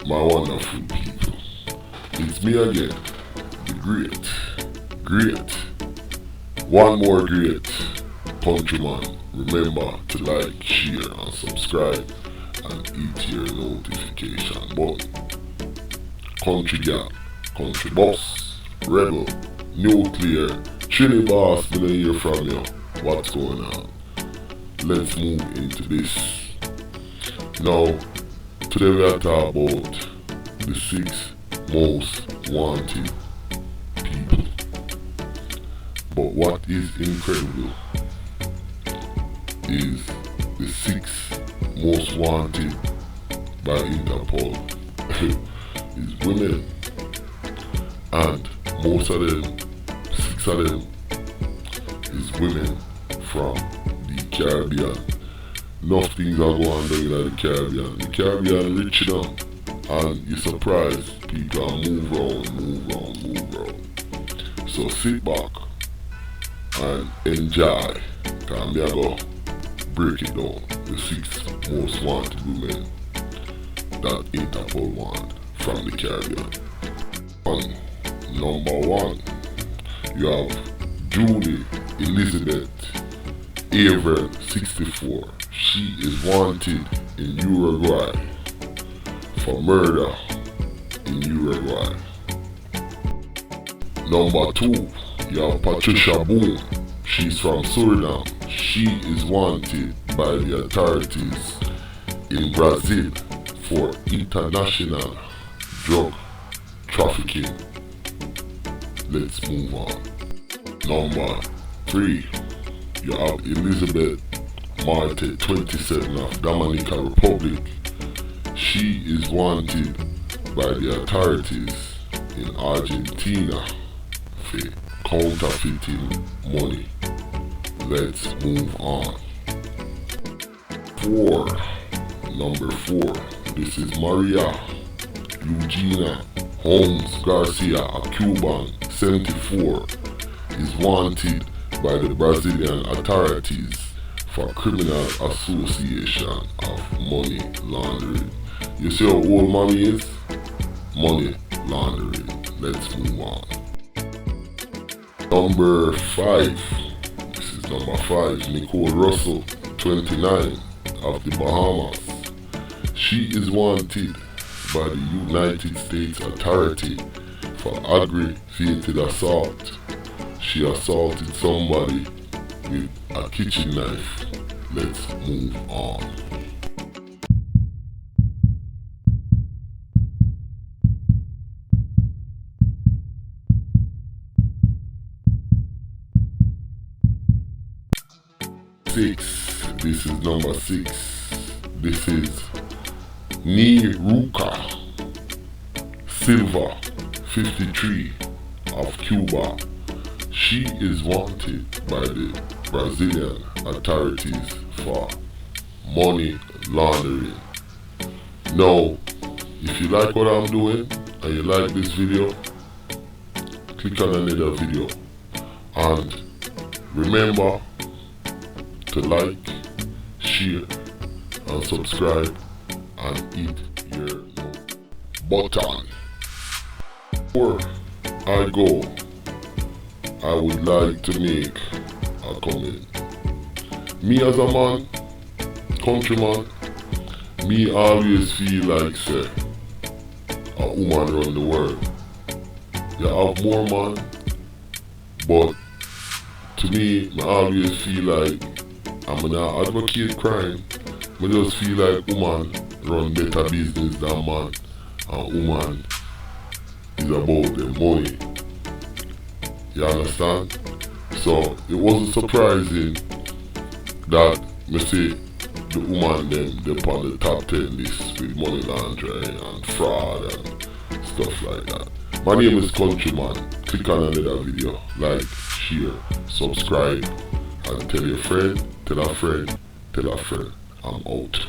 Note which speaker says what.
Speaker 1: my wonderful people. It's me again, the great, one more great countryman. Remember to like, share and subscribe and hit your notification button. Country girl, country boss, rebel, nuclear, Trini boss, me don't hear from you. What's going on? Let's move into this. Now, today we are talking about the 6 most wanted people. But what is incredible is the 6 most wanted by Interpol is women, and most of them, 6 of them, is women from the Caribbean. Enough things are going on in the Caribbean. The Caribbean rich enough, and you're surprised people are move around. So sit back and enjoy. Cause me I go break it down. The 6 most wanted women that Interpol want from the Caribbean. Number 1, you have Julie Elizabeth Averill, 64. She is wanted in Uruguay for murder in Uruguay. Number 2, you have Patricia Boone. She's from Suriname. She is wanted by the authorities in Brazil for international drug trafficking. Let's move on. Number 3, you have Elizabeth Marte, 27, of Dominican Republic. She is wanted by the authorities in Argentina for counterfeiting money. Let's move on. Number 4, this is Maria Eugenia Holmes Garcia, a Cuban, 74, is wanted by the Brazilian authorities for criminal association of money laundering. You see how old mommy is? Money laundering. Let's move on. Number 5. This is number 5. Nicole Russell, 29, of the Bahamas. She is wanted by the United States authority for aggravated assault. She assaulted somebody with a kitchen knife. Let's move on. This is number 6. This is Niruka Silva, 53, of Cuba. She is wanted by the Brazilian authorities for money laundering. Now, if you like what I'm doing and you like this video, click on another video and remember to like, share and subscribe and hit your button. Before I go, I would like to make a comment. Me as a man, countryman, me always feel like say a woman run the world. You have more man, but to me, I always feel like I'm gonna advocate crime. I just feel like woman run better business than man, and woman is about the money. You understand? So it wasn't surprising that me see the woman them on the top 10 list with money laundering and fraud and stuff like that. My name is Countryman. Click on another video, like, share, subscribe, and tell your friend, tell a friend, tell a friend. I'm out.